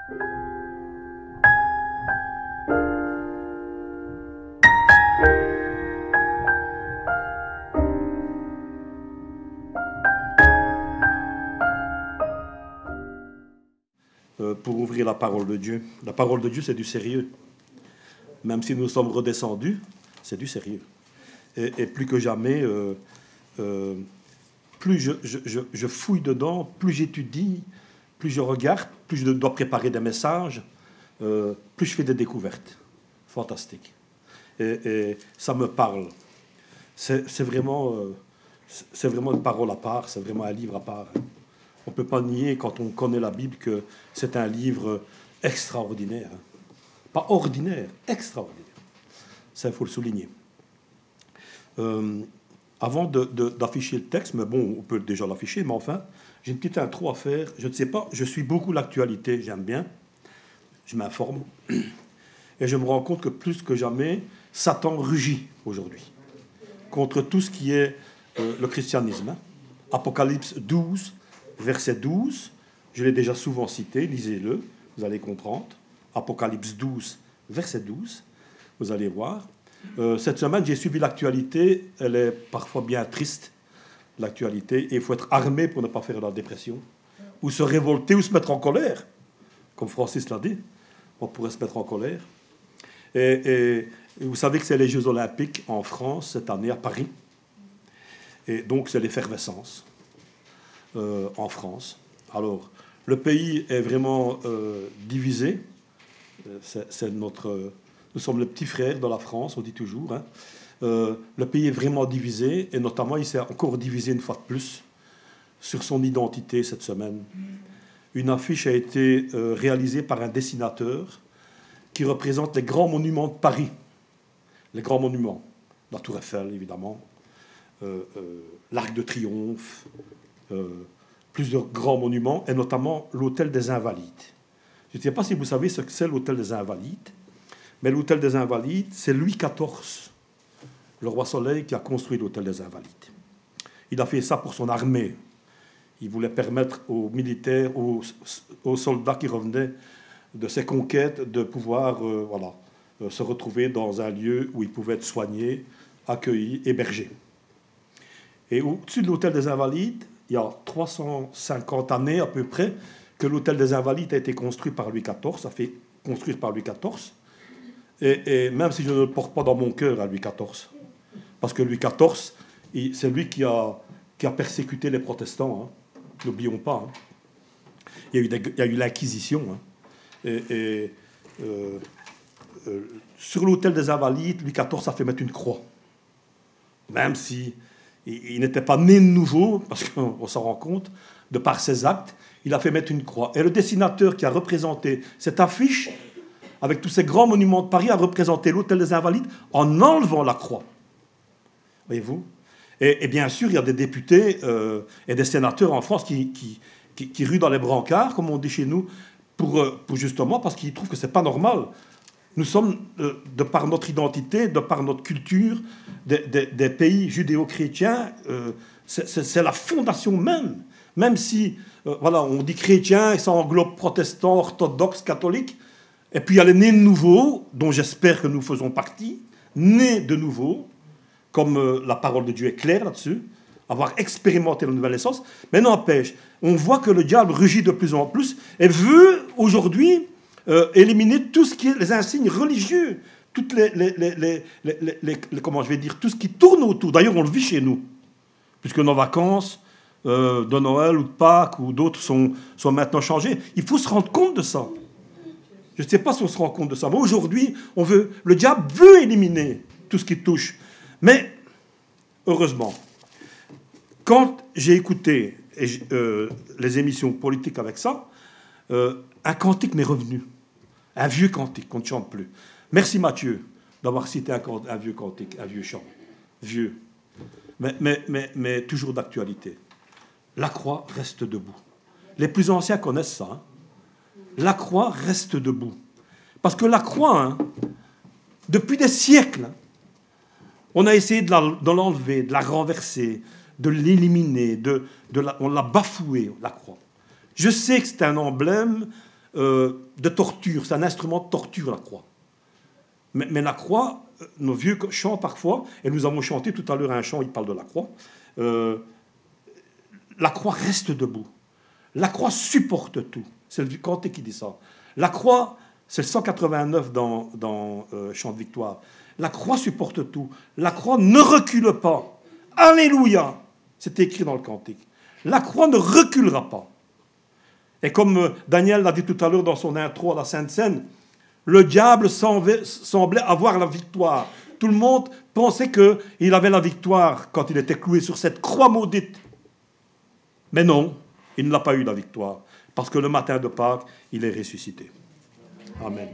Pour ouvrir la parole de Dieu. La parole de Dieu, c'est du sérieux. Même si nous sommes redescendus, c'est du sérieux. Et plus que jamais, plus je fouille dedans, plus j'étudie, plus je regarde, plus je dois préparer des messages, plus je fais des découvertes. Fantastique. Et ça me parle. C'est vraiment une parole à part, c'est vraiment un livre à part. On ne peut pas nier, quand on connaît la Bible, que c'est un livre extraordinaire. Pas ordinaire, extraordinaire. Ça, il faut le souligner. Avant d'afficher le texte, mais bon, on peut déjà l'afficher, mais enfin, j'ai une petite intro à faire. Je ne sais pas, je suis beaucoup l'actualité, j'aime bien. Je m'informe. Et je me rends compte que plus que jamais, Satan rugit aujourd'hui contre tout ce qui est le christianisme. Apocalypse 12, verset 12, je l'ai déjà souvent cité, lisez-le, vous allez comprendre. Apocalypse 12, verset 12, vous allez voir. Cette semaine, j'ai suivi l'actualité, elle est parfois bien triste, l'actualité, et il faut être armé pour ne pas faire la dépression, ou se révolter, ou se mettre en colère, comme Francis l'a dit, on pourrait se mettre en colère. Et vous savez que c'est les Jeux Olympiques en France, cette année, à Paris, et donc c'est l'effervescence en France. Alors, le pays est vraiment divisé, nous sommes le petit frère de la France, on dit toujours. Hein. Le pays est vraiment divisé, et notamment, il s'est encore divisé une fois de plus sur son identité cette semaine. Une affiche a été réalisée par un dessinateur qui représente les grands monuments de Paris. Les grands monuments. La Tour Eiffel, évidemment. L'Arc de Triomphe. Plusieurs grands monuments, et notamment l'Hôtel des Invalides. Je ne sais pas si vous savez ce que c'est l'Hôtel des Invalides. Mais l'Hôtel des Invalides, c'est Louis XIV, le roi Soleil, qui a construit l'Hôtel des Invalides. Il a fait ça pour son armée. Il voulait permettre aux militaires, aux soldats qui revenaient de ces conquêtes, de pouvoir se retrouver dans un lieu où ils pouvaient être soignés, accueillis, hébergés. Et au-dessus de l'Hôtel des Invalides, il y a 350 années à peu près que l'Hôtel des Invalides a été construit par Louis XIV, ça fait construire par Louis XIV. Et même si je ne le porte pas dans mon cœur à Louis XIV, parce que Louis XIV, c'est lui qui a persécuté les protestants, hein. N'oublions pas. Hein. Il y a eu l'Inquisition. Hein. Sur l'Hôtel des Invalides, Louis XIV a fait mettre une croix. Même si il n'était pas né de nouveau, parce qu'on s'en rend compte, de par ses actes, il a fait mettre une croix. Et le dessinateur qui a représenté cette affiche, avec tous ces grands monuments de Paris, a représenté l'Hôtel des Invalides en enlevant la croix. Voyez-vous ? Et bien sûr, il y a des députés et des sénateurs en France qui ruent dans les brancards, comme on dit chez nous, pour justement, parce qu'ils trouvent que ce n'est pas normal. Nous sommes, de par notre identité, de par notre culture, des pays judéo-chrétiens, c'est la fondation même. Même si, on dit chrétien, et ça englobe protestants, orthodoxes, catholiques, et puis il y a les nés de nouveau, dont j'espère que nous faisons partie, nés de nouveau, comme la parole de Dieu est claire là-dessus, avoir expérimenté la nouvelle naissance, mais n'empêche, on voit que le diable rugit de plus en plus et veut aujourd'hui éliminer tout ce qui est les insignes religieux, toutes comment je vais dire, tout ce qui tourne autour. D'ailleurs, on le vit chez nous, puisque nos vacances de Noël ou de Pâques ou d'autres sont maintenant changées. Il faut se rendre compte de ça. Je ne sais pas si on se rend compte de ça, mais aujourd'hui, le diable veut éliminer tout ce qui touche. Mais, heureusement, quand j'ai écouté les émissions politiques avec ça, un cantique m'est revenu. Un vieux cantique qu'on ne chante plus. Merci Mathieu d'avoir cité un vieux cantique, un vieux chant. Vieux. Mais toujours d'actualité. La croix reste debout. Les plus anciens connaissent ça. Hein. La croix reste debout. Parce que la croix, hein, depuis des siècles, on a essayé de l'enlever, de la renverser, de l'éliminer, on l'a bafouée, la croix. Je sais que c'est un emblème de torture. C'est un instrument de torture, la croix. Mais la croix, nos vieux chants parfois, et nous avons chanté tout à l'heure un chant, il parle de la croix, la croix reste debout. La croix supporte tout. C'est le cantique qui dit ça. La croix, c'est le 189 dans Chant de victoire. La croix supporte tout. La croix ne recule pas. Alléluia! C'est écrit dans le cantique. La croix ne reculera pas. Et comme Daniel l'a dit tout à l'heure dans son intro à la Sainte Seine, le diable semblait avoir la victoire. Tout le monde pensait qu'il avait la victoire quand il était cloué sur cette croix maudite. Mais non, il ne l'a pas eu la victoire. Parce que le matin de Pâques, il est ressuscité. Amen.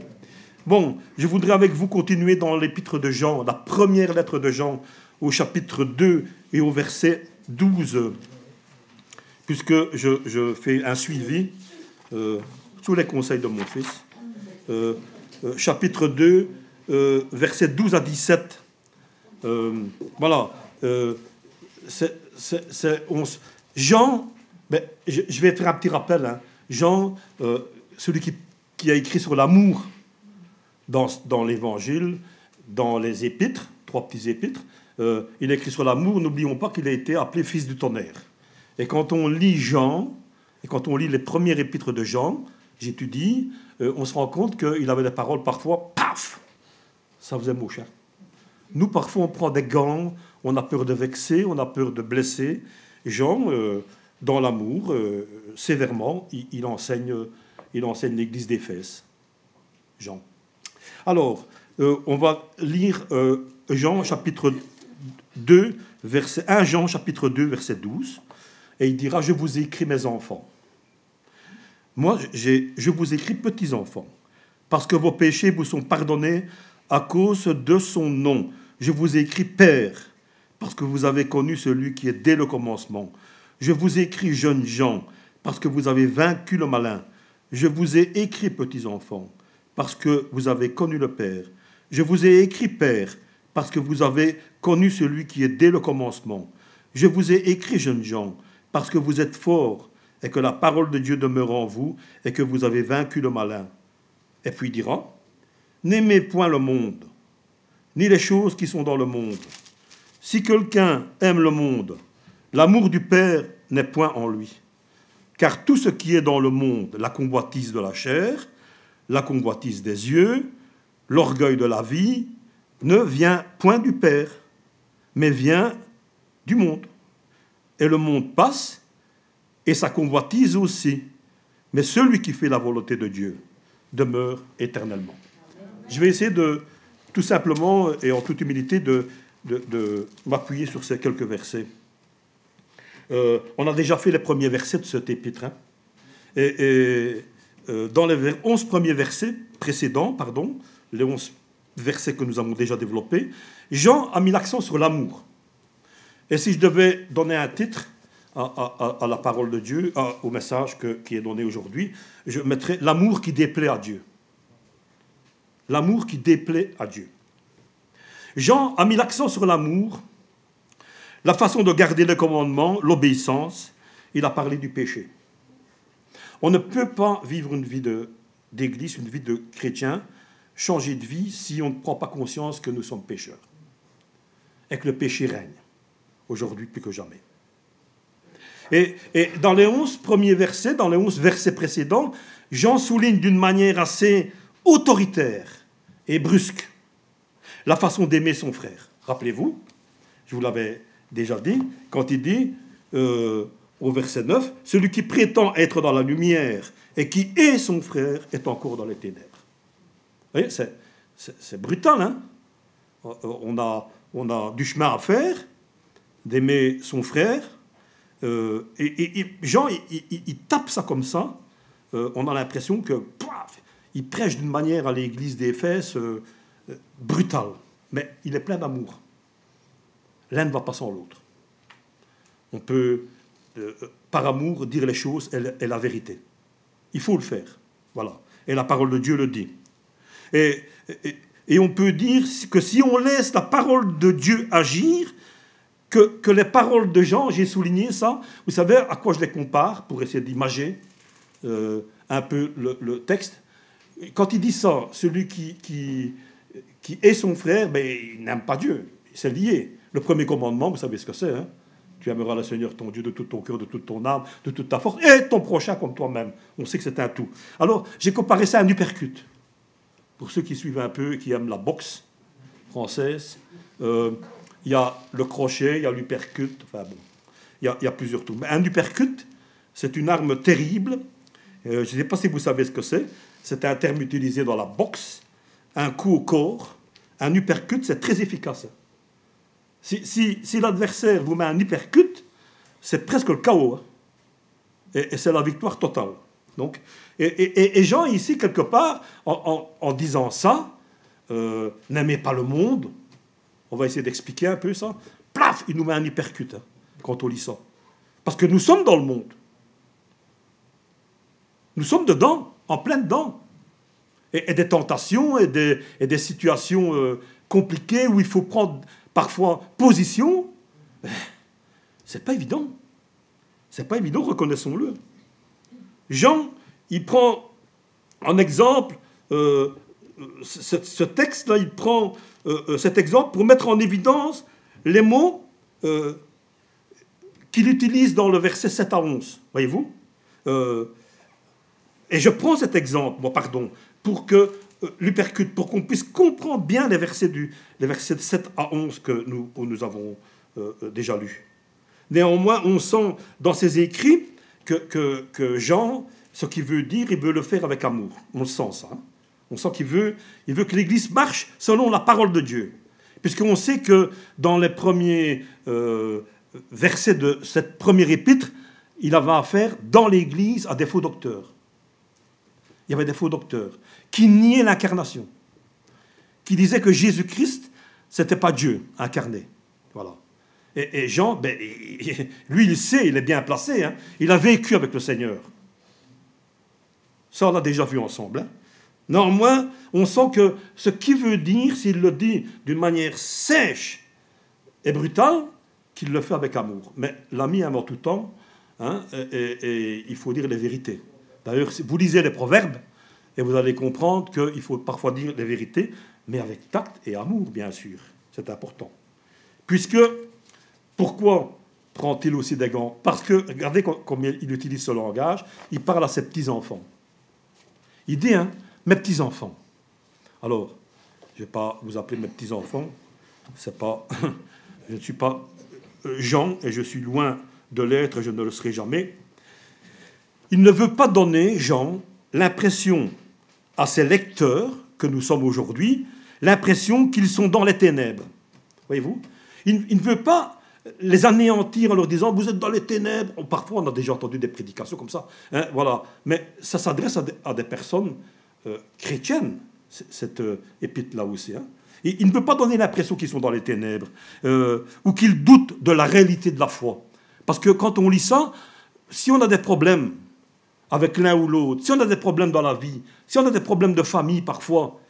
Bon, je voudrais avec vous continuer dans l'épître de Jean, la première lettre de Jean, au chapitre 2 et au verset 12. Puisque je fais un suivi sous les conseils de mon fils. Chapitre 2, versets 12 à 17. Voilà. Jean, je vais faire un petit rappel. Hein. Jean, celui qui a écrit sur l'amour dans l'Évangile, dans les épîtres, 3 petits épîtres, il a écrit sur l'amour. N'oublions pas qu'il a été appelé fils du tonnerre. Et quand on lit Jean, et quand on lit les premiers épîtres de Jean, j'étudie, on se rend compte qu'il avait des paroles parfois, paf, ça faisait mouche. Hein. Nous, parfois, on prend des gants, on a peur de vexer, on a peur de blesser. Jean, dans l'amour, sévèrement, il enseigne l'église d'Éphèse. Jean. Alors, on va lire Jean, chapitre 2, verset 1 Jean, chapitre 2, verset 12. Et il dira, je vous ai écrit mes enfants. Moi, je vous écris petits enfants, parce que vos péchés vous sont pardonnés à cause de son nom. Je vous ai écrit Père, parce que vous avez connu celui qui est dès le commencement. Je vous ai écrit jeunes gens, parce que vous avez vaincu le malin. Je vous ai écrit petits enfants, parce que vous avez connu le Père. Je vous ai écrit Père, parce que vous avez connu celui qui est dès le commencement. Je vous ai écrit jeunes gens, parce que vous êtes forts, et que la parole de Dieu demeure en vous, et que vous avez vaincu le malin. Et puis il dira, n'aimez point le monde, ni les choses qui sont dans le monde. Si quelqu'un aime le monde, l'amour du Père n'est point en lui. Car tout ce qui est dans le monde, la convoitise de la chair, la convoitise des yeux, l'orgueil de la vie, ne vient point du Père, mais vient du monde. Et le monde passe, et sa convoitise aussi. Mais celui qui fait la volonté de Dieu demeure éternellement. Je vais essayer de, tout simplement, et en toute humilité, de m'appuyer sur ces quelques versets. On a déjà fait les premiers versets de cet épître. Hein. Dans les 11 premiers versets précédents, les 11 versets que nous avons déjà développés, Jean a mis l'accent sur l'amour. Et si je devais donner un titre à la parole de Dieu, au message qui est donné aujourd'hui, je mettrais l'amour qui déplaît à Dieu. L'amour qui déplaît à Dieu. Jean a mis l'accent sur l'amour, la façon de garder les commandements, l'obéissance. Il a parlé du péché. On ne peut pas vivre une vie d'église, une vie de chrétien, changer de vie si on ne prend pas conscience que nous sommes pécheurs. Et que le péché règne, aujourd'hui plus que jamais. Et dans les 11 premiers versets, dans les 11 versets précédents, Jean souligne d'une manière assez autoritaire et brusque la façon d'aimer son frère. Rappelez-vous, je vous l'avais déjà dit, quand il dit au verset 9, « Celui qui prétend être dans la lumière et qui est son frère est encore dans les ténèbres. » Vous voyez, c'est brutal, hein? On a du chemin à faire, d'aimer son frère. Et Jean, il tape ça comme ça. On a l'impression que il prêche d'une manière à l'église d'Éphèse brutale. Mais il est plein d'amour. L'un ne va pas sans l'autre. On peut, par amour, dire les choses et la vérité. Il faut le faire. Voilà. Et la parole de Dieu le dit. Et on peut dire que si on laisse la parole de Dieu agir, que les paroles de Jean, j'ai souligné ça, vous savez à quoi je les compare, pour essayer d'imager un peu le texte. Quand il dit ça, celui qui est son frère, ben, il n'aime pas Dieu. C'est lié. Le premier commandement, vous savez ce que c'est, hein? Tu aimeras le Seigneur ton Dieu de tout ton cœur, de toute ton âme, de toute ta force, et ton prochain comme toi-même. On sait que c'est un tout. Alors, j'ai comparé ça à un uppercut. Pour ceux qui suivent un peu, qui aiment la boxe française, il y a le crochet, il y a l'uppercut, enfin bon, il y a plusieurs tours. Mais un uppercut, c'est une arme terrible. Je ne sais pas si vous savez ce que c'est. C'est un terme utilisé dans la boxe. Un coup au corps, un uppercut, c'est très efficace. Si l'adversaire vous met un uppercut, c'est presque le chaos. Hein. Et c'est la victoire totale. Donc, et Jean, ici, quelque part, en disant ça, n'aimez pas le monde, on va essayer d'expliquer un peu ça, plaf, il nous met un uppercut hein, quand on lit ça. Parce que nous sommes dans le monde. Nous sommes dedans, en plein dedans. Et des tentations et des situations compliquées où il faut prendre parfois position, c'est pas évident. C'est pas évident, reconnaissons-le. Jean, il prend en exemple ce texte-là, il prend cet exemple pour mettre en évidence les mots qu'il utilise dans le verset 7 à 11. Voyez-vous et je prends cet exemple, pour que l'uppercut, pour qu'on puisse comprendre bien les versets 7 à 11 que nous avons déjà lus. Néanmoins, on sent dans ses écrits que Jean, ce qu'il veut dire, il veut le faire avec amour. On le sent ça. Hein. On sent qu'il veut que l'Église marche selon la parole de Dieu. Puisqu'on sait que dans les premiers versets de cette première épître, il avait affaire dans l'Église à des faux docteurs. Il y avait des faux docteurs qui niaient l'incarnation, qui disaient que Jésus-Christ, ce n'était pas Dieu incarné. Voilà. Et Jean, ben, lui, il sait, il est bien placé. Hein. Il a vécu avec le Seigneur. Ça, on l'a déjà vu ensemble. Hein. Néanmoins, on sent que ce qu'il veut dire, s'il le dit d'une manière sèche et brutale, qu'il le fait avec amour. Mais l'ami aime en tout temps, hein, et il faut dire les vérités. D'ailleurs, vous lisez les proverbes, et vous allez comprendre qu'il faut parfois dire les vérités, mais avec tact et amour, bien sûr. C'est important. Puisque, pourquoi prend-il aussi des gants? Parce que, regardez combien il utilise ce langage, il parle à ses petits-enfants. Il dit, hein, mes petits-enfants. Alors, je ne vais pas vous appeler mes petits-enfants, c'est pas, je ne suis pas Jean, et je suis loin de l'être, je ne le serai jamais. Il ne veut pas donner, Jean, l'impression à ses lecteurs, que nous sommes aujourd'hui, l'impression qu'ils sont dans les ténèbres. Voyez-vous ? Il ne veut pas les anéantir en leur disant « vous êtes dans les ténèbres ». Parfois, on a déjà entendu des prédications comme ça. Hein, voilà. Mais ça s'adresse à des personnes chrétiennes, cette épître-là aussi. Hein. Et il ne veut pas donner l'impression qu'ils sont dans les ténèbres ou qu'ils doutent de la réalité de la foi. Parce que quand on lit ça, si on a des problèmes avec l'un ou l'autre, si on a des problèmes dans la vie, si on a des problèmes de famille parfois,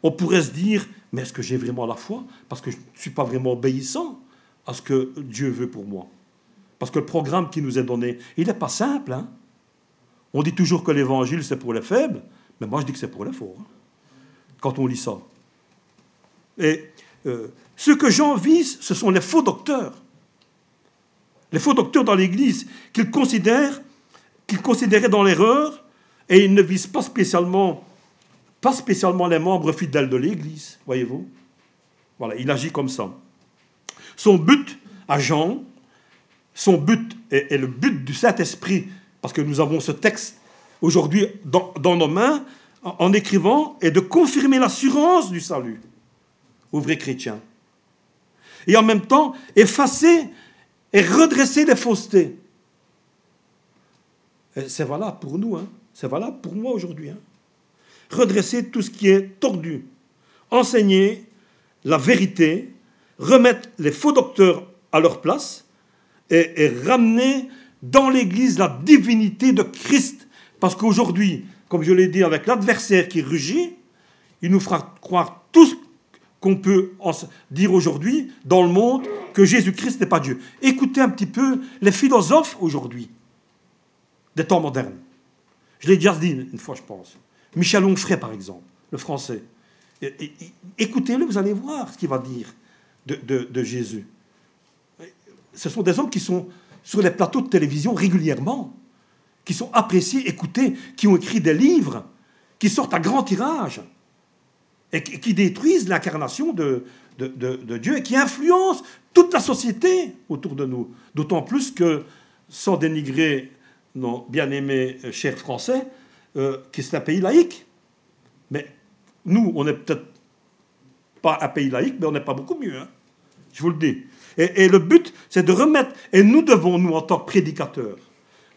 on pourrait se dire, mais est-ce que j'ai vraiment la foi? Parce que je ne suis pas vraiment obéissant à ce que Dieu veut pour moi. Parce que le programme qui nous est donné, il n'est pas simple. Hein? On dit toujours que l'évangile, c'est pour les faibles, mais moi je dis que c'est pour les forts, hein, quand on lit ça. Et ce que Jean vise, ce sont les faux docteurs. Les faux docteurs dans l'Église qu'il considérait dans l'erreur, et il ne vise pas spécialement les membres fidèles de l'Église, voyez-vous. Voilà, il agit comme ça. Son but à Jean, son but est le but du Saint-Esprit, parce que nous avons ce texte aujourd'hui dans nos mains, en écrivant, est de confirmer l'assurance du salut aux vrais chrétiens. Et en même temps, effacer et redresser les faussetés. Et c'est valable pour nous, hein. C'est valable pour moi aujourd'hui. Hein. Redresser tout ce qui est tordu. Enseigner la vérité, remettre les faux docteurs à leur place et ramener dans l'Église la divinité de Christ. Parce qu'aujourd'hui, comme je l'ai dit, avec l'adversaire qui rugit, il nous fera croire tout ce qu'on peut dire aujourd'hui dans le monde que Jésus-Christ n'est pas Dieu. Écoutez un petit peu les philosophes aujourd'hui, des temps modernes. Je l'ai déjà dit une fois, je pense. Michel Onfray, par exemple, le français. Écoutez-le, vous allez voir ce qu'il va dire de Jésus. Ce sont des hommes qui sont sur les plateaux de télévision régulièrement, qui sont appréciés, écoutés, qui ont écrit des livres, qui sortent à grand tirage, et qui détruisent l'incarnation de Dieu, et qui influencent toute la société autour de nous. D'autant plus que, sans dénigrer nos bien-aimés chers Français, qui c'est un pays laïque. Mais nous, on n'est peut-être pas un pays laïque, mais on n'est pas beaucoup mieux. Hein, je vous le dis. Et le but, c'est de remettre, et nous devons, nous, en tant que prédicateurs,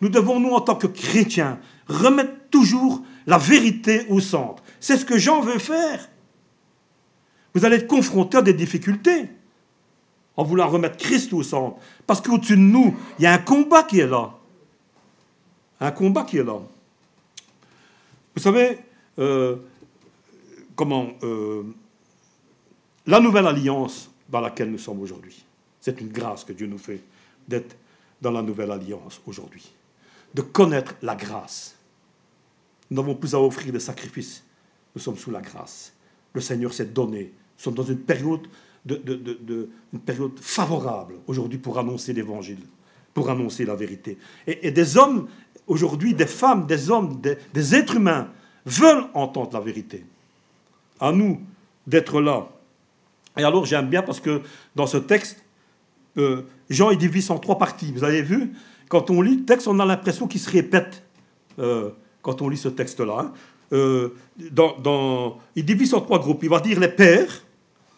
nous devons, nous, en tant que chrétiens, remettre toujours la vérité au centre. C'est ce que Jean veut faire. Vous allez être confrontés à des difficultés en voulant remettre Christ au centre. Parce qu'au-dessus de nous, il y a un combat qui est là. Un combat qui est là. Vous savez, la nouvelle alliance dans laquelle nous sommes aujourd'hui, c'est une grâce que Dieu nous fait d'être dans la nouvelle alliance aujourd'hui, de connaître la grâce. Nous n'avons plus à offrir des sacrifices, nous sommes sous la grâce. Le Seigneur s'est donné. Nous sommes dans une période, une période favorable aujourd'hui pour annoncer l'Évangile, pour annoncer la vérité. Et des hommes, aujourd'hui, des femmes, des hommes, des êtres humains veulent entendre la vérité. À nous d'être là. Et alors j'aime bien parce que dans ce texte, Jean est divisé en 3 parties. Vous avez vu, quand on lit le texte, on a l'impression qu'il se répète quand on lit ce texte-là. Il divise en 3 groupes. Il va dire les pères,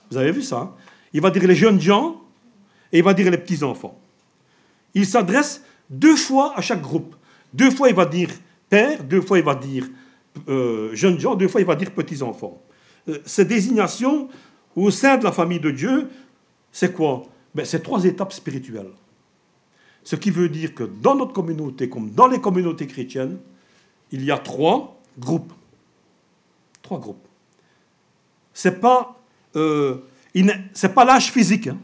vous avez vu ça, il va dire les jeunes gens, et il va dire les petits-enfants. Il s'adresse 2 fois à chaque groupe. 2 fois il va dire père, 2 fois il va dire jeunes gens, 2 fois il va dire petits-enfants. Ces désignations au sein de la famille de Dieu, c'est quoi? C'est 3 étapes spirituelles. Ce qui veut dire que dans notre communauté, comme dans les communautés chrétiennes, il y a 3 groupes. 3 groupes. C'est pas l'âge physique. Hein.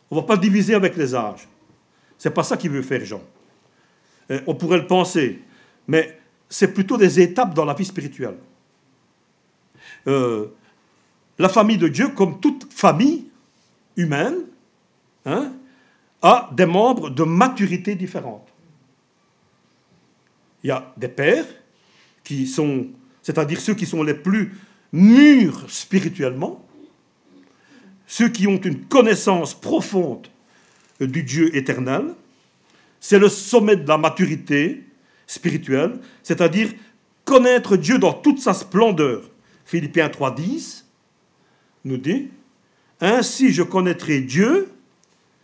On ne va pas diviser avec les âges. C'est pas ça qu'il veut faire Jean. On pourrait le penser, mais c'est plutôt des étapes dans la vie spirituelle. La famille de Dieu, comme toute famille humaine, hein, a des membres de maturité différentes. Il y a des pères qui sont, c'est-à-dire ceux qui sont les plus mûrs spirituellement, ceux qui ont une connaissance profonde du Dieu éternel. C'est le sommet de la maturité spirituelle, c'est-à-dire connaître Dieu dans toute sa splendeur. Philippiens 3,10 nous dit « Ainsi je connaîtrai Dieu,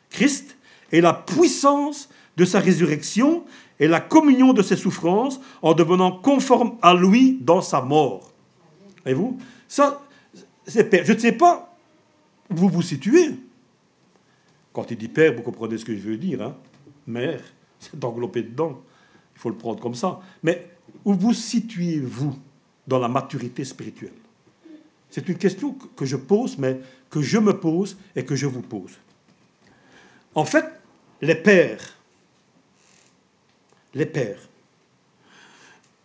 Christ, et la puissance de sa résurrection et la communion de ses souffrances en devenant conforme à lui dans sa mort. » Voyez-vous? Ça, c'est père. Je ne sais pas où vous vous situez. Quand il dit père, vous comprenez ce que je veux dire. Hein? Mère, c'est englobé dedans. Il faut le prendre comme ça. Mais où vous situez-vous dans la maturité spirituelle? C'est une question que je pose, mais que je me pose et que je vous pose. En fait, les pères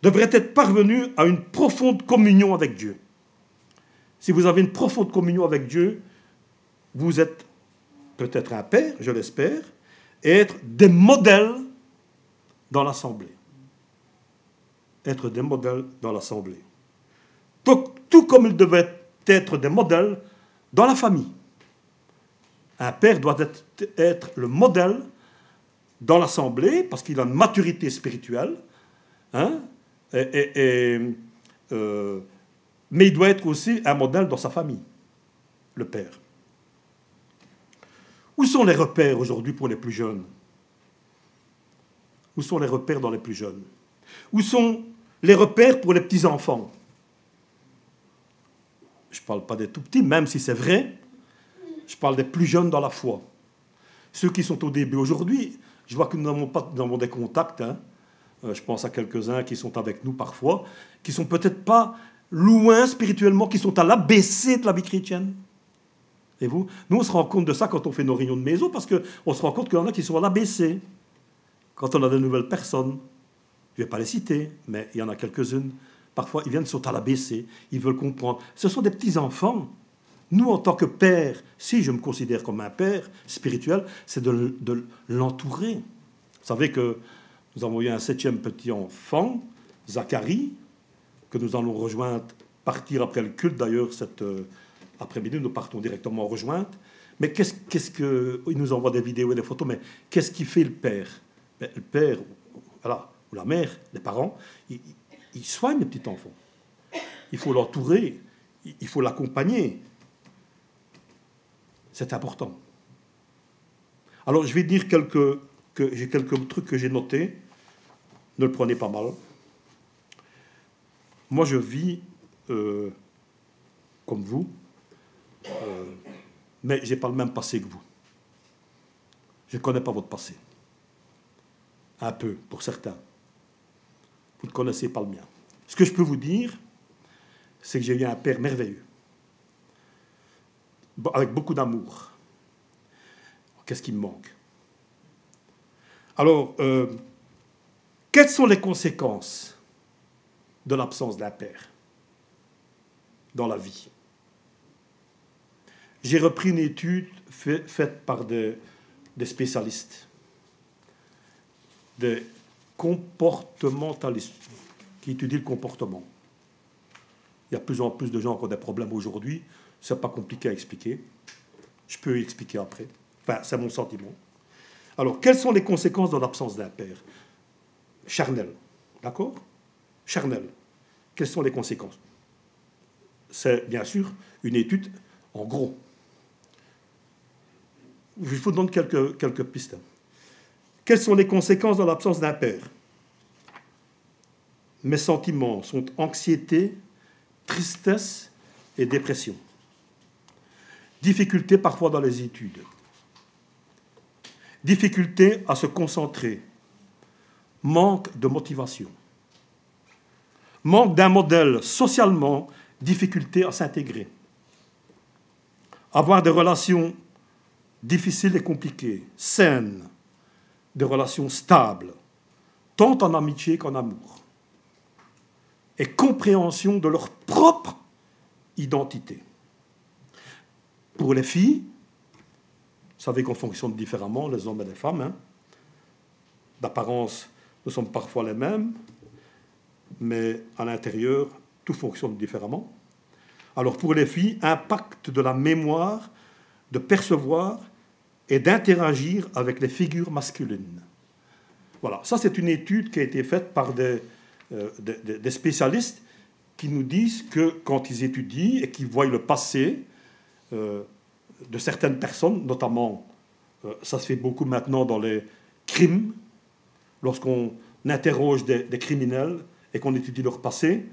devraient être parvenus à une profonde communion avec Dieu. Si vous avez une profonde communion avec Dieu, vous êtes peut-être un père, je l'espère, et être des modèles dans l'assemblée. Être des modèles dans l'assemblée. Tout comme il devait être des modèles dans la famille. Un père doit être le modèle dans l'assemblée parce qu'il a une maturité spirituelle, hein, mais il doit être aussi un modèle dans sa famille, le père. Où sont les repères aujourd'hui pour les plus jeunes? Où sont les repères dans les plus jeunes? Où sont les repères pour les petits-enfants? Je ne parle pas des tout-petits, même si c'est vrai. Je parle des plus jeunes dans la foi. Ceux qui sont au début. Aujourd'hui, je vois que nous n'avons des contacts. Hein. Je pense à quelques-uns qui sont avec nous parfois, qui ne sont peut-être pas loin spirituellement, qui sont à l'ABC de la vie chrétienne. Et vous, nous, on se rend compte de ça quand on fait nos réunions de maison, parce qu'on se rend compte qu'il y en a qui sont à l'ABC, quand on a de nouvelles personnes. Je ne vais pas les citer, mais il y en a quelques-unes. Parfois, ils viennent sur à l'ABC, ils veulent comprendre. Ce sont des petits-enfants. Nous, en tant que père, si je me considère comme un père spirituel, c'est de l'entourer. Vous savez que nous avons eu un 7e petit-enfant, Zacharie, que nous allons rejoindre, partir après le culte d'ailleurs, cet après-midi, nous partons directement en rejointe. Mais qu'est-ce que... Il nous envoie des vidéos et des photos, mais qu'est-ce qui fait le père? Ben, le père, voilà, ou la mère, les parents, ils soignent le petit enfant. Il faut l'entourer, il faut l'accompagner. C'est important. Alors, je vais dire j'ai quelques trucs que j'ai notés. Ne le prenez pas mal. Moi, je vis comme vous, mais je n'ai pas le même passé que vous. Je ne connais pas votre passé. Un peu, pour certains. Vous ne connaissez pas le mien. Ce que je peux vous dire, c'est que j'ai eu un père merveilleux, avec beaucoup d'amour. Qu'est-ce qui me manque? Alors, quelles sont les conséquences de l'absence d'un père dans la vie? J'ai repris une étude faite par des spécialistes, des comportementalistes qui étudient le comportement. Il y a de plus en plus de gens qui ont des problèmes aujourd'hui. Ce n'est pas compliqué à expliquer. Je peux expliquer après. Enfin, c'est mon sentiment. Alors, quelles sont les conséquences de l'absence d'un père? Charnel. D'accord? Charnel. Quelles sont les conséquences? C'est bien sûr une étude en gros. Je vous donne quelques pistes. Quelles sont les conséquences de l'absence d'un père? Mes sentiments sont anxiété, tristesse et dépression. Difficulté parfois dans les études. Difficulté à se concentrer. Manque de motivation. Manque d'un modèle socialement, difficulté à s'intégrer. Avoir des relations difficiles et compliquées, saines, des relations stables, tant en amitié qu'en amour. Et compréhension de leur propre identité. Pour les filles, vous savez qu'on fonctionne différemment, les hommes et les femmes. Hein. D'apparence, nous sommes parfois les mêmes, mais à l'intérieur, tout fonctionne différemment. Alors pour les filles, impact de la mémoire, de percevoir et d'interagir avec les figures masculines. Voilà, ça c'est une étude qui a été faite par des spécialistes qui nous disent que quand ils étudient et qu'ils voient le passé de certaines personnes, notamment, ça se fait beaucoup maintenant dans les crimes, lorsqu'on interroge des criminels et qu'on étudie leur passé,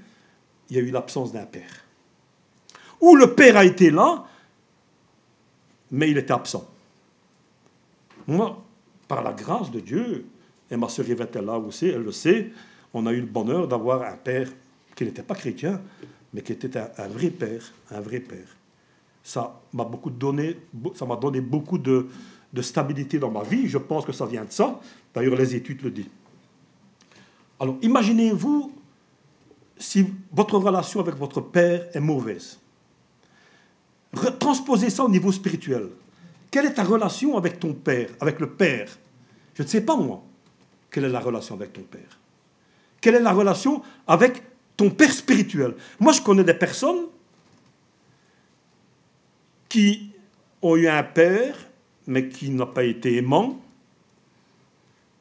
il y a eu l'absence d'un père. Ou le père a été là, mais il était absent. Moi, par la grâce de Dieu, et ma sœur Yvette est là aussi, elle le sait, on a eu le bonheur d'avoir un père qui n'était pas chrétien, mais qui était un vrai père, un vrai père. Ça m'a donné beaucoup de stabilité dans ma vie. Je pense que ça vient de ça. D'ailleurs, les études le disent. Alors, imaginez-vous si votre relation avec votre père est mauvaise. Transposez ça au niveau spirituel. Quelle est ta relation avec ton père, avec le père? Je ne sais pas, moi, quelle est la relation avec ton père. Quelle est la relation avec ton père spirituel? Moi, je connais des personnes qui ont eu un père, mais qui n'a pas été aimant,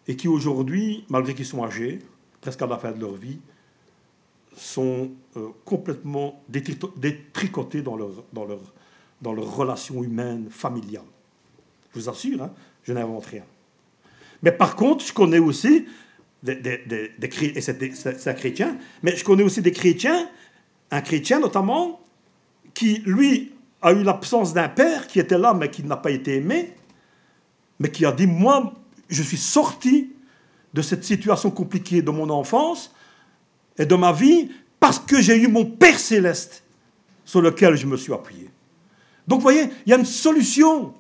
et qui aujourd'hui, malgré qu'ils sont âgés, presque à la fin de leur vie, sont complètement détricotés dans leur relation humaine, familiale. Je vous assure, hein, je n'invente rien. Mais par contre, je connais aussi et c'est un chrétien, mais je connais aussi des chrétiens, un chrétien notamment, qui, lui, a eu l'absence d'un père qui était là, mais qui n'a pas été aimé, mais qui a dit, moi, je suis sorti de cette situation compliquée de mon enfance et de ma vie parce que j'ai eu mon Père céleste sur lequel je me suis appuyé. Donc, vous voyez, il y a une solution.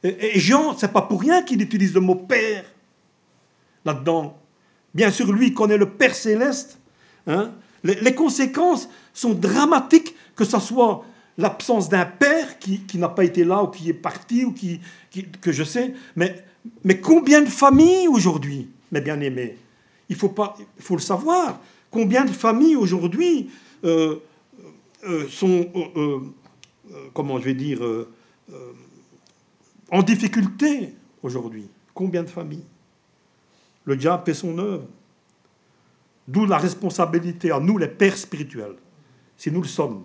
Et Jean, ce n'est pas pour rien qu'il utilise le mot Père là-dedans. Bien sûr, lui connaît le Père céleste. Hein. Les conséquences sont dramatiques, que ce soit l'absence d'un père qui n'a pas été là ou qui est parti, ou que je sais. Mais combien de familles aujourd'hui, mes bien-aimés, il faut le savoir, combien de familles aujourd'hui sont, comment je vais dire, en difficulté aujourd'hui. Combien de familles? Le diable fait son œuvre. D'où la responsabilité à nous, les pères spirituels, si nous le sommes,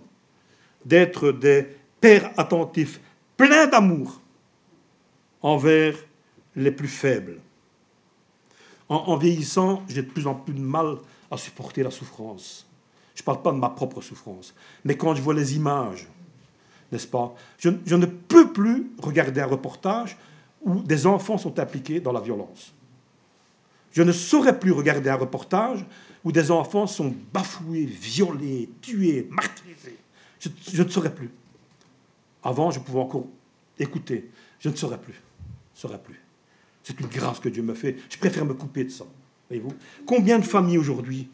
d'être des pères attentifs, pleins d'amour envers les plus faibles. En vieillissant, j'ai de plus en plus de mal à supporter la souffrance. Je ne parle pas de ma propre souffrance, mais quand je vois les images, n'est-ce pas, je ne peux plus regarder un reportage où des enfants sont impliqués dans la violence. Je ne saurais plus regarder un reportage où des enfants sont bafoués, violés, tués, martyrisés. Je ne saurais plus. Avant, je pouvais encore écouter. Je ne saurais plus. C'est une grâce que Dieu me fait. Je préfère me couper de ça. Voyez-vous ? Combien de familles aujourd'hui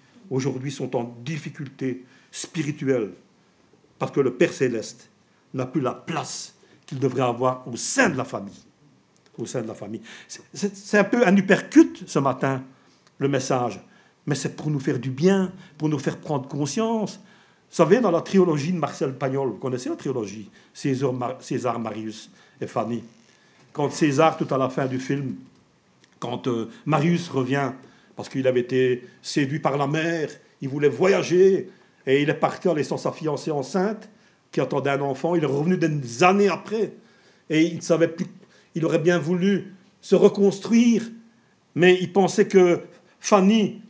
sont en difficulté spirituelle parce que le Père Céleste n'a plus la place qu'il devrait avoir au sein de la famille. Au sein de la famille. C'est un peu un uppercut ce matin, le message. Mais c'est pour nous faire du bien, pour nous faire prendre conscience. Vous savez, dans la trilogie de Marcel Pagnol, vous connaissez la trilogie, César, Marius et Fanny. Quand César, tout à la fin du film, quand Marius revient, parce qu'il avait été séduit par la mère, il voulait voyager, et il est parti en laissant sa fiancée enceinte, qui attendait un enfant, il est revenu des années après, et il ne savait plus, il aurait bien voulu se reconstruire, mais il pensait que Fanny,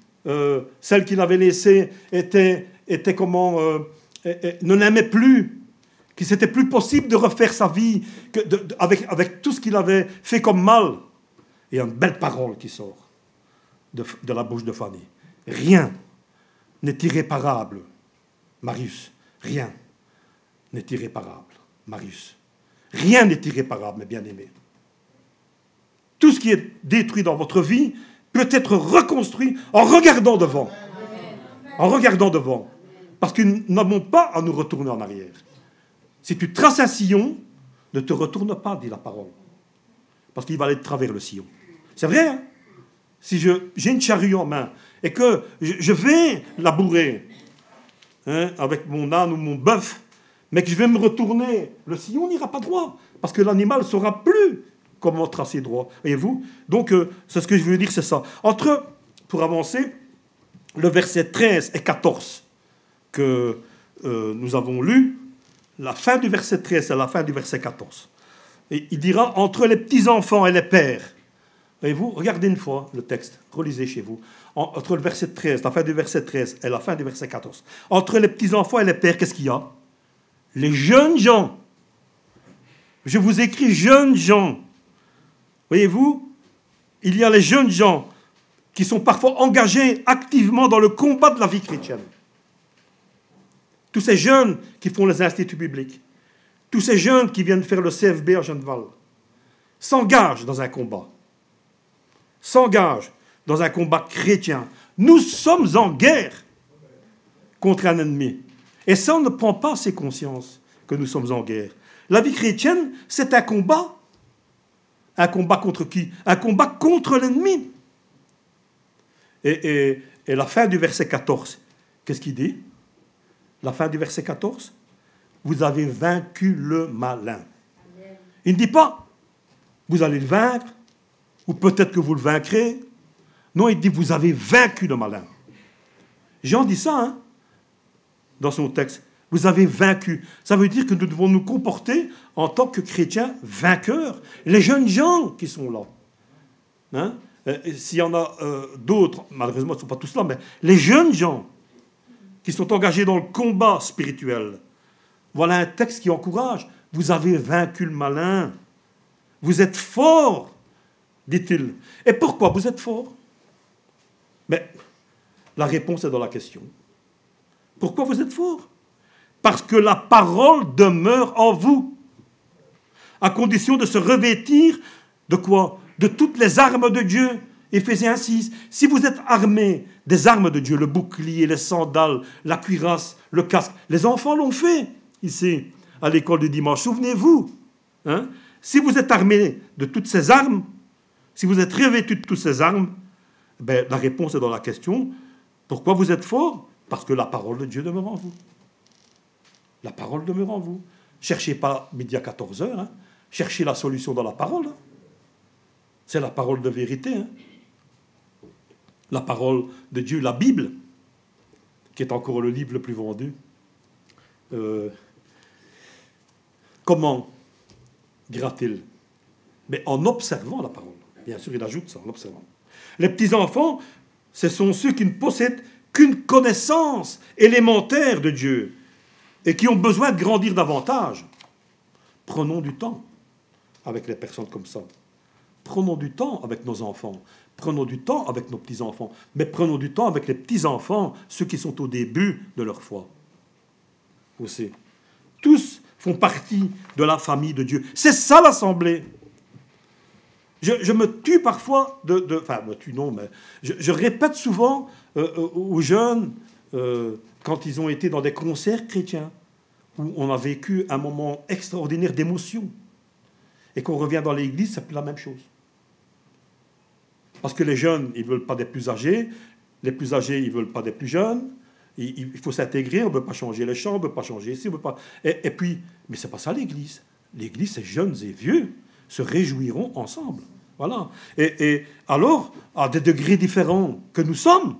celle qu'il avait laissée, ne l'aimait plus, que c'était plus possible de refaire sa vie avec tout ce qu'il avait fait comme mal. Et une belle parole qui sort de la bouche de Fanny. Rien n'est irréparable, Marius. Rien n'est irréparable, Marius. Rien n'est irréparable, mes bien-aimés. Tout ce qui est détruit dans votre vie peut être reconstruit en regardant devant. En regardant devant. Parce que nous n'avons pas à nous retourner en arrière. Si tu traces un sillon, ne te retourne pas, dit la parole. Parce qu'il va aller de travers le sillon. C'est vrai, hein? Si j'ai une charrue en main et que je vais labourer avec mon âne ou mon bœuf, mais que je vais me retourner, le sillon n'ira pas droit. Parce que l'animal ne saura plus comment tracer droit. Voyez-vous? Donc, c'est ce que je veux dire, c'est ça. Pour avancer, le verset 13 et 14 que nous avons lu, la fin du verset 13 et la fin du verset 14. Et il dira, entre les petits-enfants et les pères. Voyez-vous, regardez une fois le texte, relisez chez vous. Entre le verset 13, la fin du verset 13 et la fin du verset 14. Entre les petits-enfants et les pères, qu'est-ce qu'il y a? Les jeunes gens. Je vous écris jeunes gens. Voyez-vous, il y a les jeunes gens qui sont parfois engagés activement dans le combat de la vie chrétienne. Tous ces jeunes qui font les instituts bibliques, tous ces jeunes qui viennent faire le CFB à Genneval, s'engagent dans un combat. S'engagent dans un combat chrétien. Nous sommes en guerre contre un ennemi. Et ça, on ne prend pas assez conscience que nous sommes en guerre. La vie chrétienne, c'est un combat. Un combat contre qui? Un combat contre l'ennemi. Et la fin du verset 14, qu'est-ce qu'il dit? La fin du verset 14, vous avez vaincu le malin. Il ne dit pas, vous allez le vaincre, ou peut-être que vous le vaincrez. Non, il dit, vous avez vaincu le malin. Jean dit ça, hein, dans son texte. Vous avez vaincu. Ça veut dire que nous devons nous comporter en tant que chrétiens vainqueurs. Les jeunes gens qui sont là. Hein? S'il y en a d'autres, malheureusement, ils ne sont pas tous là, mais les jeunes gens qui sont engagés dans le combat spirituel. Voilà un texte qui encourage. Vous avez vaincu le malin. Vous êtes forts, dit-il. Et pourquoi vous êtes forts? Mais la réponse est dans la question. Pourquoi vous êtes forts? Parce que la parole demeure en vous, à condition de se revêtir de quoi? De toutes les armes de Dieu Éphésiens 6. Si vous êtes armés des armes de Dieu, le bouclier, les sandales, la cuirasse, le casque, les enfants l'ont fait ici, à l'école du dimanche. Souvenez-vous, hein? Si vous êtes armés de toutes ces armes, si vous êtes revêtus de toutes ces armes, ben, la réponse est dans la question, pourquoi vous êtes forts? Parce que la parole de Dieu demeure en vous. La parole demeure en vous. Cherchez pas midi à 14 heures, hein. Cherchez la solution dans la parole. Hein. C'est la parole de vérité. Hein. La parole de Dieu, la Bible, qui est encore le livre le plus vendu. Comment dira-t-il? Mais en observant la parole. Bien sûr, il ajoute ça, en observant. Les petits-enfants, ce sont ceux qui ne possèdent qu'une connaissance élémentaire de Dieu et qui ont besoin de grandir davantage. Prenons du temps avec les personnes comme ça. Prenons du temps avec nos enfants. Prenons du temps avec nos petits-enfants. Mais prenons du temps avec les petits-enfants, ceux qui sont au début de leur foi. Aussi. Tous font partie de la famille de Dieu. C'est ça l'assemblée. Je me tue parfois enfin, me tue non, mais je répète souvent aux jeunes, quand ils ont été dans des concerts chrétiens, où on a vécu un moment extraordinaire d'émotion, et qu'on revient dans l'église, c'est plus la même chose. Parce que les jeunes, ils ne veulent pas des plus âgés, les plus âgés, ils ne veulent pas des plus jeunes, il faut s'intégrer, on ne peut pas changer les chants, on ne peut pas changer ici, on ne peut pas... Et puis, mais ce n'est pas ça l'église. L'église, c'est jeunes et vieux se réjouiront ensemble. Voilà. Et alors, à des degrés différents que nous sommes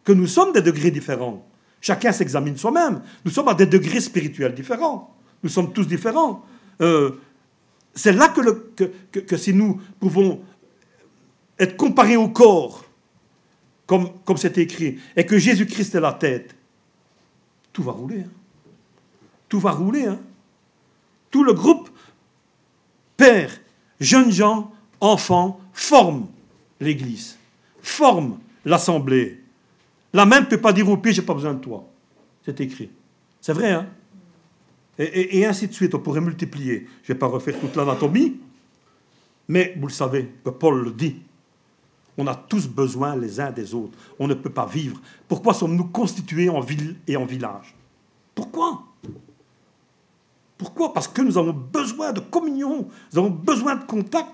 des degrés différents. Chacun s'examine soi-même. Nous sommes à des degrés spirituels différents. Nous sommes tous différents. C'est là que si nous pouvons être comparés au corps, comme c'est écrit, et que Jésus-Christ est la tête, tout va rouler. Hein. Tout va rouler. Hein. Tout le groupe, père, jeunes gens, enfants, forme l'Église, forme l'Assemblée. La main ne peut pas dire au pied, je n'ai pas besoin de toi. C'est écrit. C'est vrai, hein? Et ainsi de suite, on pourrait multiplier. Je ne vais pas refaire toute l'anatomie, mais vous le savez, que Paul le dit. On a tous besoin les uns des autres. On ne peut pas vivre. Pourquoi sommes-nous constitués en ville et en village? Pourquoi? Pourquoi? Parce que nous avons besoin de communion, nous avons besoin de contact.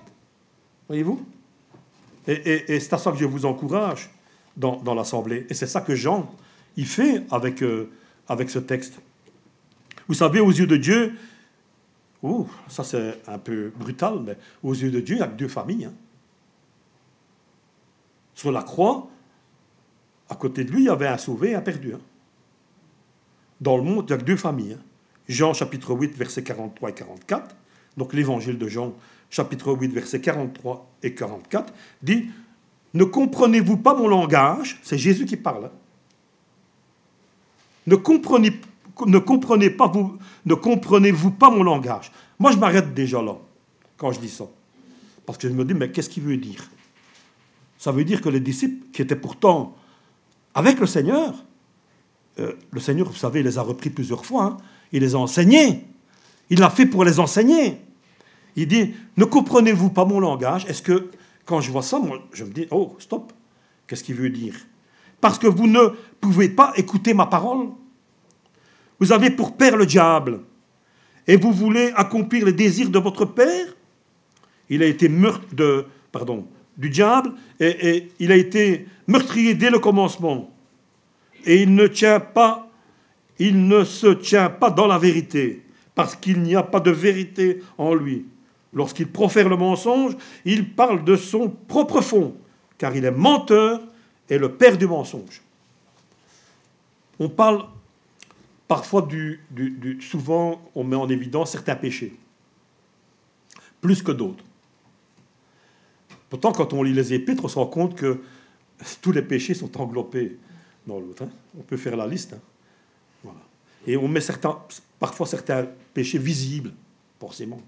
Voyez-vous? Et c'est à ça que je vous encourage dans l'Assemblée. Et c'est ça que Jean il fait avec ce texte. Vous savez, aux yeux de Dieu, ça c'est un peu brutal, mais aux yeux de Dieu, il n'y a que deux familles. Hein. Sur la croix, à côté de lui, il y avait un sauvé et un perdu. Hein. Dans le monde, il n'y a que deux familles. Hein. Jean, chapitre 8, versets 43 et 44, donc l'évangile de Jean, chapitre 8, versets 43 et 44, dit « Ne comprenez-vous pas mon langage ?» C'est Jésus qui parle. Hein. Ne comprenez-vous pas mon langage? Moi, je m'arrête déjà là, quand je dis ça. Parce que je me dis, mais qu'est-ce qu'il veut dire? Ça veut dire que les disciples, qui étaient pourtant avec le Seigneur, vous savez, il les a repris plusieurs fois, hein, il les a enseignés. Il l'a fait pour les enseigner. Il dit, ne comprenez-vous pas mon langage? Est-ce que, quand je vois ça, moi, je me dis, oh, stop, qu'est-ce qu'il veut dire? Parce que vous ne pouvez pas écouter ma parole. Vous avez pour père le diable, et vous voulez accomplir les désirs de votre père. Il a été du diable, et il a été meurtrier dès le commencement. Et il ne se tient pas dans la vérité, parce qu'il n'y a pas de vérité en lui. Lorsqu'il profère le mensonge, il parle de son propre fond, car il est menteur et le père du mensonge. On parle parfois souvent, on met en évidence certains péchés, plus que d'autres. Pourtant, quand on lit les Épîtres, on se rend compte que tous les péchés sont englobés dans l'autre. Hein. On peut faire la liste. Hein. Voilà. Et on met parfois certains péchés visibles, forcément,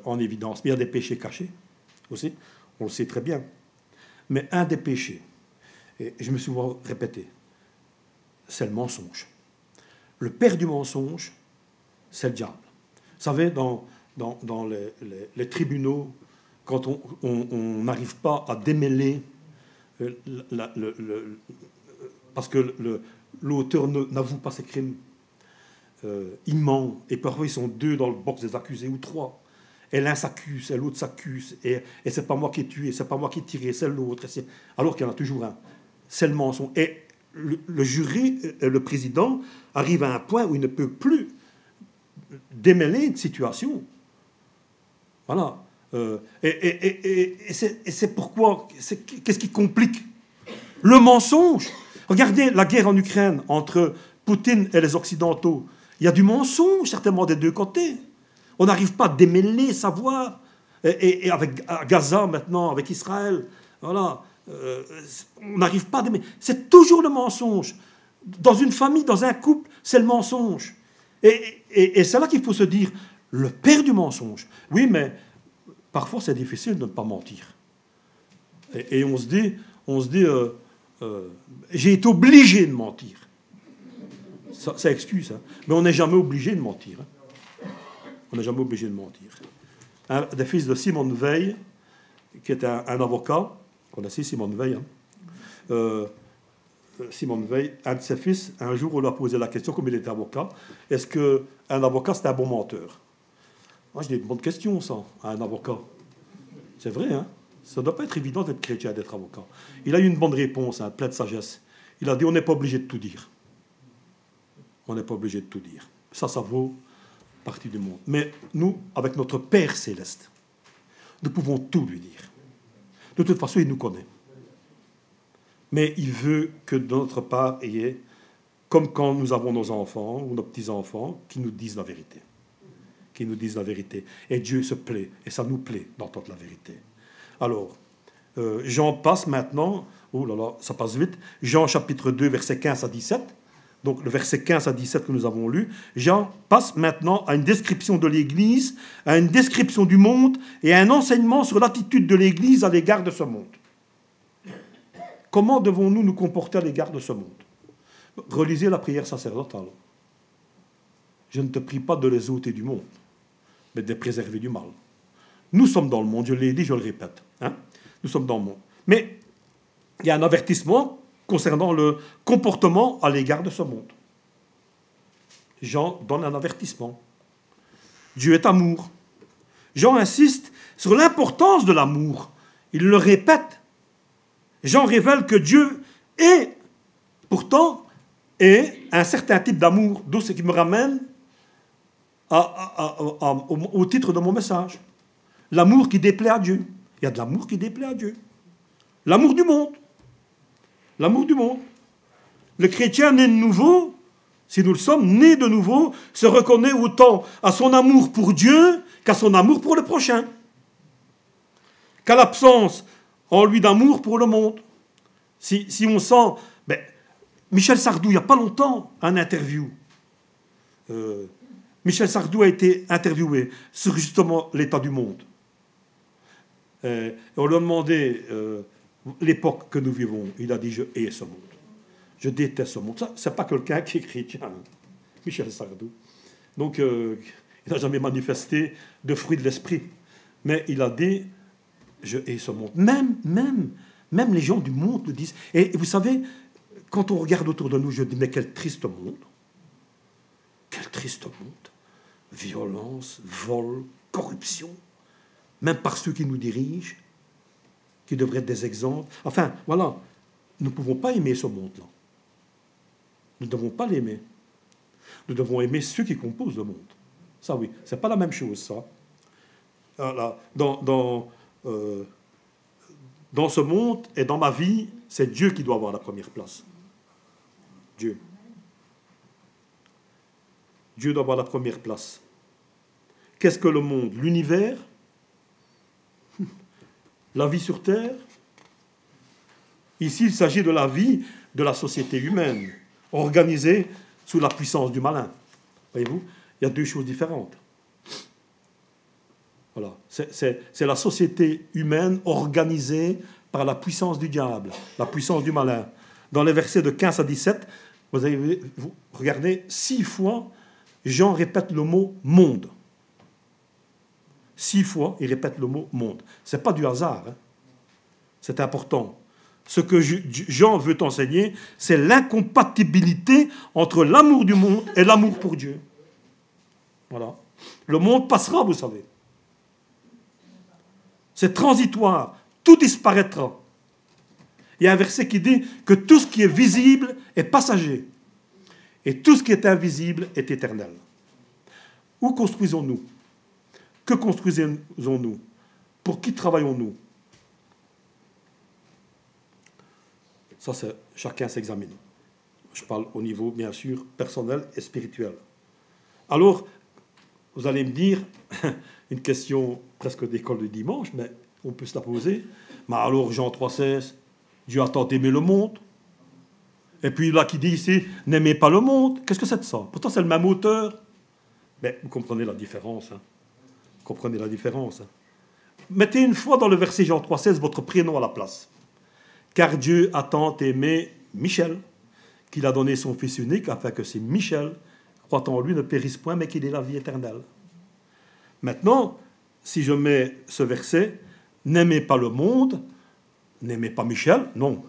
en évidence. Mais il y a des péchés cachés aussi, on le sait très bien. Mais un des péchés, et je me suis souvent répété, c'est le mensonge. Le père du mensonge, c'est le diable. Vous savez, dans les tribunaux quand on n'arrive pas à démêler, parce que l'auteur n'avoue pas ses crimes, il ment, et parfois ils sont deux dans le box des accusés, ou trois. Et l'un s'accuse, et l'autre s'accuse, et c'est pas moi qui ai tué, c'est pas moi qui ai tiré, c'est l'autre. Alors qu'il y en a toujours un. C'est le mensonge. Et le jury, le président, arrive à un point où il ne peut plus démêler une situation. Voilà. Et c'est pourquoi, qu'est-ce qui complique? Le mensonge. Regardez la guerre en Ukraine entre Poutine et les Occidentaux. Il y a du mensonge, certainement, des deux côtés. On n'arrive pas à démêler, savoir. Et avec Gaza maintenant, avec Israël, voilà, on n'arrive pas à démêler. C'est toujours le mensonge. Dans une famille, dans un couple, c'est le mensonge. Et c'est là qu'il faut se dire, le père du mensonge. Oui, mais parfois c'est difficile de ne pas mentir. Et on se dit, j'ai été obligé de mentir. Ça excuse, hein. Mais on n'est jamais obligé de mentir. Hein. On n'est jamais obligé de mentir. Un des fils de Simone Veil, qui était un avocat, on a Simone Veil, hein. Simone Veil, un de ses fils, un jour, on lui a posé la question, comme il était avocat, est-ce qu'un avocat, c'est un bon menteur? Moi, je dis, une bonne question, ça, à un avocat. C'est vrai, hein? Ça ne doit pas être évident d'être chrétien, d'être avocat. Il a eu une bonne réponse, hein, plein de sagesse. Il a dit, on n'est pas obligé de tout dire. On n'est pas obligé de tout dire. Ça vaut partie du monde. Mais nous, avec notre Père céleste, nous pouvons tout lui dire. De toute façon, il nous connaît. Mais il veut que de notre part, il y ait, comme quand nous avons nos enfants ou nos petits-enfants, qui nous disent la vérité. Qui nous disent la vérité. Et Dieu se plaît, et ça nous plaît d'entendre la vérité. Alors, Jean passe maintenant, oh là là, ça passe vite, Jean chapitre 2, versets 15 à 17, donc le verset 15 à 17 que nous avons lu, Jean passe maintenant à une description de l'Église, à une description du monde, et à un enseignement sur l'attitude de l'Église à l'égard de ce monde. Comment devons-nous nous comporter à l'égard de ce monde? Relisez la prière sacerdotale. Je ne te prie pas de les ôter du monde, mais de les préserver du mal. Nous sommes dans le monde, je l'ai dit, je le répète. Hein? Nous sommes dans le monde. Mais il y a un avertissement concernant le comportement à l'égard de ce monde. Jean donne un avertissement. Dieu est amour. Jean insiste sur l'importance de l'amour. Il le répète. Jean révèle que Dieu est, pourtant, est un certain type d'amour, d'où ce qui me ramène au titre de mon message. L'amour qui déplaît à Dieu. Il y a de l'amour qui déplaît à Dieu. L'amour du monde. L'amour du monde. Le chrétien né de nouveau, si nous le sommes, né de nouveau, se reconnaît autant à son amour pour Dieu qu'à son amour pour le prochain. Qu'à l'absence en lui d'amour pour le monde. Si on sent... Ben, Michel Sardou, il n'y a pas longtemps, un interview. Michel Sardou a été interviewé sur justement l'état du monde. On lui a demandé l'époque que nous vivons. Il a dit, je hais ce monde. Je déteste ce monde. Ça, ce n'est pas quelqu'un qui est chrétien, hein. Michel Sardou. Donc, il n'a jamais manifesté de fruit de l'esprit. Mais il a dit, je hais ce monde. Même les gens du monde le disent. Et vous savez, quand on regarde autour de nous, je dis, mais quel triste monde. Quel triste monde. Violence, vol, corruption. Même par ceux qui nous dirigent, qui devraient être des exemples. Enfin, voilà, nous ne pouvons pas aimer ce monde-là. Nous ne devons pas l'aimer. Nous devons aimer ceux qui composent le monde. Ça, oui, ce n'est pas la même chose, ça. Voilà. Dans ce monde et dans ma vie, c'est Dieu qui doit avoir la première place. Dieu. Dieu doit avoir la première place. Qu'est-ce que le monde? L'univers? La vie sur Terre? Ici, il s'agit de la vie de la société humaine, organisée sous la puissance du malin. Voyez-vous? Il y a deux choses différentes. Voilà. C'est la société humaine organisée par la puissance du diable, la puissance du malin. Dans les versets de 15 à 17, vous regardez, 6 fois, Jean répète le mot « monde ». 6 fois, il répète le mot monde. Ce n'est pas du hasard. Hein. C'est important. Ce que Jean veut enseigner, c'est l'incompatibilité entre l'amour du monde et l'amour pour Dieu. Voilà. Le monde passera, vous savez. C'est transitoire. Tout disparaîtra. Il y a un verset qui dit que tout ce qui est visible est passager. Et tout ce qui est invisible est éternel. Où construisons-nous? Que construisons-nous? Pour qui travaillons-nous? Ça, c'est chacun s'examine. Je parle au niveau, bien sûr, personnel et spirituel. Alors, vous allez me dire, une question presque d'école de dimanche, mais on peut se la poser. Mais alors, Jean 3,16, Dieu a tant aimé le monde. Et puis là, qui dit ici, n'aimez pas le monde. Qu'est-ce que c'est de ça? Pourtant, c'est le même auteur. Mais vous comprenez la différence. Hein. Vous comprenez la différence. Hein. Mettez une fois dans le verset Jean 3,16 votre prénom à la place. Car Dieu a tant aimé Michel, qu'il a donné son Fils unique, afin que si Michel, croit en lui, ne périsse point, mais qu'il ait la vie éternelle. Maintenant, si je mets ce verset, n'aimez pas le monde, n'aimez pas Michel, non.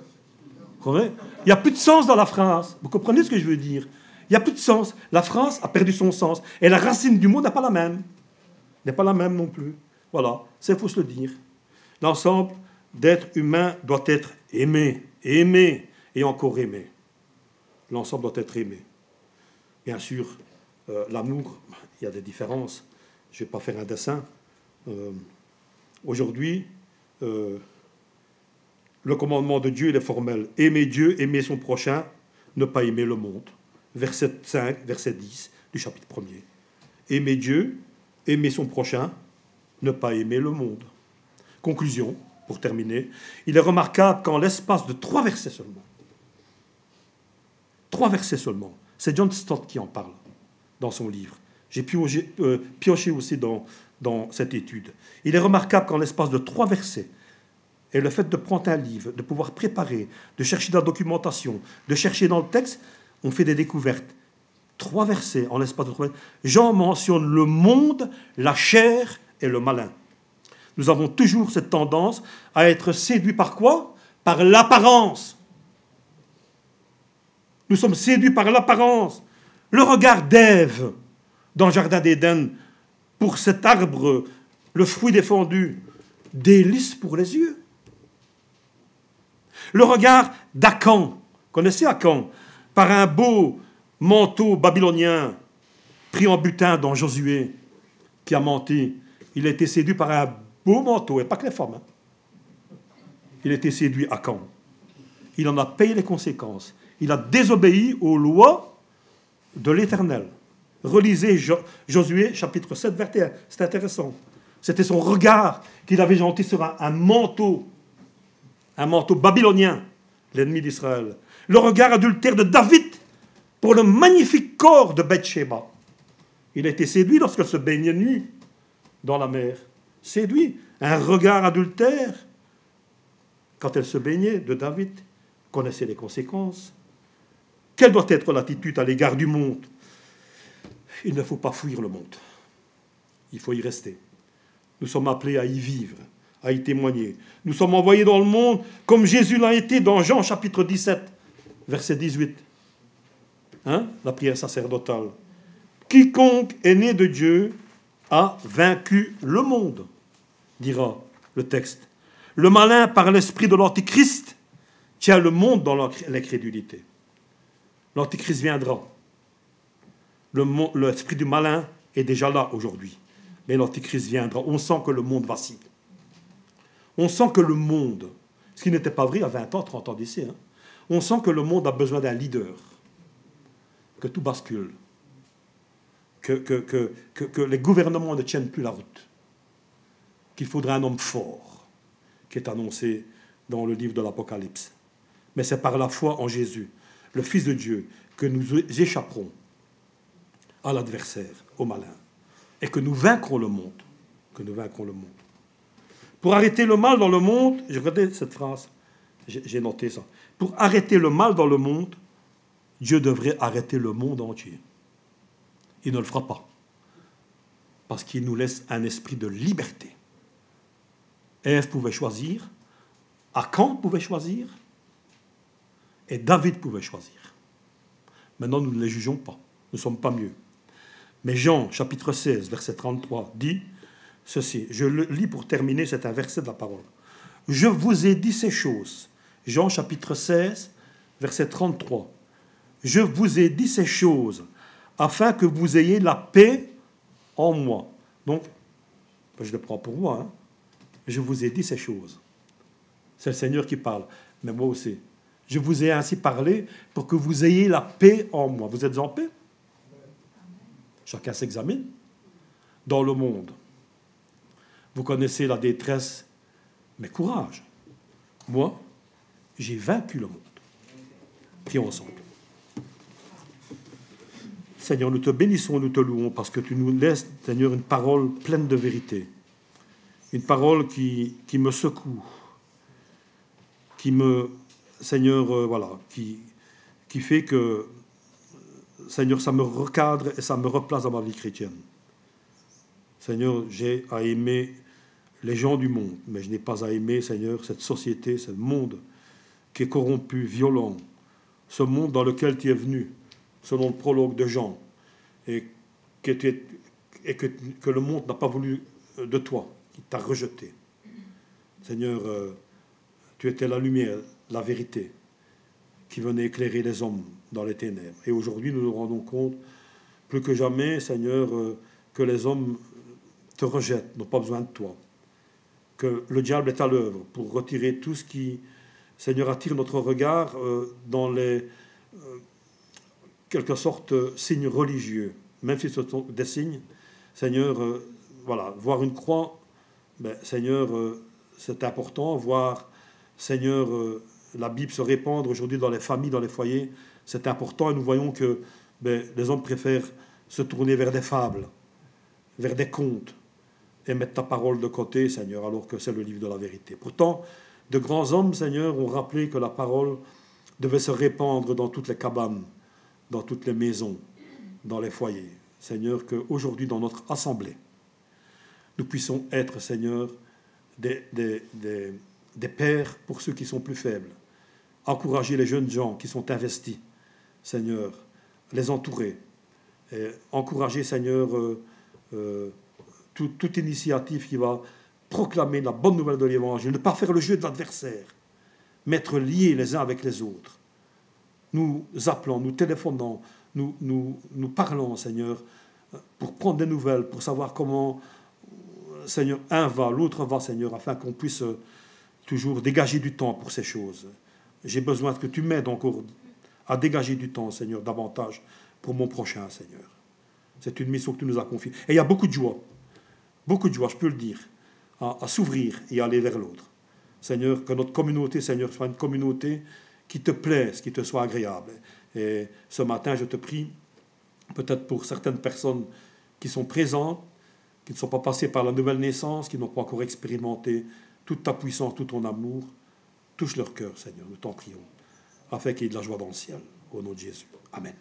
Vous comprenez? Il n'y a plus de sens dans la phrase. Vous comprenez ce que je veux dire? Il n'y a plus de sens. La phrase a perdu son sens. Et la racine du mot n'est pas la même. N'est pas la même non plus. Voilà, c'est faut se le dire. L'ensemble d'être humain doit être aimé, aimé et encore aimé. L'ensemble doit être aimé. Bien sûr, l'amour, il y a des différences. Je ne vais pas faire un dessin. Aujourd'hui, le commandement de Dieu, il est formel. Aimer Dieu, aimer son prochain, ne pas aimer le monde. Verset 5, verset 10 du chapitre 1er. Aimer Dieu, aimer son prochain, ne pas aimer le monde. Conclusion, pour terminer. Il est remarquable qu'en l'espace de 3 versets seulement, 3 versets seulement, c'est John Stott qui en parle dans son livre. J'ai pioché aussi dans cette étude. Il est remarquable qu'en l'espace de 3 versets, et le fait de prendre un livre, de pouvoir préparer, de chercher dans la documentation, de chercher dans le texte, on fait des découvertes. 3 versets en l'espace de 3 versets. Jean mentionne le monde, la chair et le malin. Nous avons toujours cette tendance à être séduits par quoi? Par l'apparence. Nous sommes séduits par l'apparence. Le regard d'Ève dans le jardin d'Éden pour cet arbre, le fruit défendu, délice pour les yeux. Le regard d'Akan, connaissez Akan, par un beau manteau babylonien pris en butin dans Josué, qui a menti. Il a été séduit par un beau manteau, et pas que les femmes. Hein. Il a été séduit à Akan. Il en a payé les conséquences. Il a désobéi aux lois de l'Éternel. Relisez Josué, chapitre 7, verset 1. C'est intéressant. C'était son regard qu'il avait jeté sur un manteau babylonien, l'ennemi d'Israël. Le regard adultère de David pour le magnifique corps de Bathsheba. Il a été séduit lorsqu'elle se baignait nue dans la mer. Séduit. Un regard adultère, quand elle se baignait, de David, connaissait les conséquences. Quelle doit être l'attitude à l'égard du monde? Il ne faut pas fuir le monde. Il faut y rester. Nous sommes appelés à y vivre, à y témoigner. Nous sommes envoyés dans le monde comme Jésus l'a été dans Jean chapitre 17, verset 18. Hein? La prière sacerdotale. Quiconque est né de Dieu a vaincu le monde, dira le texte. Le malin, par l'esprit de l'Antichrist, tient le monde dans l'incrédulité. L'Antichrist viendra. L'esprit du malin est déjà là aujourd'hui. Mais l'Antichrist viendra. On sent que le monde vacille. On sent que le monde, ce qui n'était pas vrai il y a 20 ans, 30 ans d'ici, hein, on sent que le monde a besoin d'un leader. Que tout bascule. Que les gouvernements ne tiennent plus la route. Qu'il faudra un homme fort, qui est annoncé dans le livre de l'Apocalypse. Mais c'est par la foi en Jésus, le Fils de Dieu, que nous échapperons à l'adversaire, au malin, et que nous vaincrons le monde. Que nous vaincrons le monde. Pour arrêter le mal dans le monde, je regardais cette phrase, j'ai noté ça. Pour arrêter le mal dans le monde, Dieu devrait arrêter le monde entier. Il ne le fera pas. parce qu'il nous laisse un esprit de liberté. Ève pouvait choisir, Akan pouvait choisir, et David pouvait choisir. Maintenant, nous ne les jugeons pas, nous ne sommes pas mieux. Mais Jean, chapitre 16, verset 33, dit ceci. Je le lis pour terminer, c'est un verset de la parole. « Je vous ai dit ces choses. » Jean, chapitre 16, verset 33. « Je vous ai dit ces choses, afin que vous ayez la paix en moi. » Donc, je le prends pour moi. Hein. Je vous ai dit ces choses. C'est le Seigneur qui parle, mais moi aussi. Je vous ai ainsi parlé pour que vous ayez la paix en moi. Vous êtes en paix? Chacun s'examine. Dans le monde, vous connaissez la détresse, mais courage. Moi, j'ai vaincu le monde. Prions ensemble. Seigneur, nous te bénissons, nous te louons, parce que tu nous laisses, Seigneur, une parole pleine de vérité. Une parole qui me secoue, qui me, Seigneur, qui fait que, Seigneur, ça me recadre et ça me replace dans ma vie chrétienne. Seigneur, j'ai à aimer les gens du monde, mais je n'ai pas à aimer, Seigneur, cette société, ce monde qui est corrompu, violent, ce monde dans lequel tu es venu, selon le prologue de Jean, et que le monde n'a pas voulu de toi, qui t'a rejeté. Seigneur, tu étais la lumière, la vérité, qui venait éclairer les hommes dans les ténèbres. Et aujourd'hui, nous nous rendons compte, plus que jamais, Seigneur, que les hommes te rejettent, n'ont pas besoin de toi. Que le diable est à l'œuvre pour retirer tout ce qui, Seigneur, attire notre regard dans les, quelque sorte, signes religieux. Même si ce sont des signes, Seigneur, voilà, voir une croix, ben, Seigneur, c'est important. Voir, Seigneur, la Bible se répandre aujourd'hui dans les familles, dans les foyers, c'est important. Et nous voyons que les hommes préfèrent se tourner vers des fables, vers des contes, et mettre ta parole de côté, Seigneur, alors que c'est le livre de la vérité. Pourtant, de grands hommes, Seigneur, ont rappelé que la parole devait se répandre dans toutes les cabanes, dans toutes les maisons, dans les foyers. Seigneur, qu'aujourd'hui, dans notre assemblée, nous puissions être, Seigneur, des pères pour ceux qui sont plus faibles. Encourager les jeunes gens qui sont investis, Seigneur, les entourer. Et encourager, Seigneur, toute initiative qui va proclamer la bonne nouvelle de l'Évangile, ne pas faire le jeu de l'adversaire, mais être liés les uns avec les autres. Nous appelons, nous téléphonons, nous parlons, Seigneur, pour prendre des nouvelles, pour savoir comment, Seigneur, un va, l'autre va, Seigneur, afin qu'on puisse toujours dégager du temps pour ces choses. J'ai besoin que tu m'aides encore à dégager du temps, Seigneur, davantage pour mon prochain, Seigneur. C'est une mission que tu nous as confiée. Et il y a beaucoup de joie, je peux le dire, à s'ouvrir et à aller vers l'autre. Seigneur, que notre communauté, Seigneur, soit une communauté qui te plaise, qui te soit agréable. Et ce matin, je te prie, peut-être pour certaines personnes qui sont présentes, qui ne sont pas passées par la nouvelle naissance, qui n'ont pas encore expérimenté toute ta puissance, tout ton amour, touche leur cœur, Seigneur, nous t'en prions, afin qu'il y ait de la joie dans le ciel. Au nom de Jésus. Amen.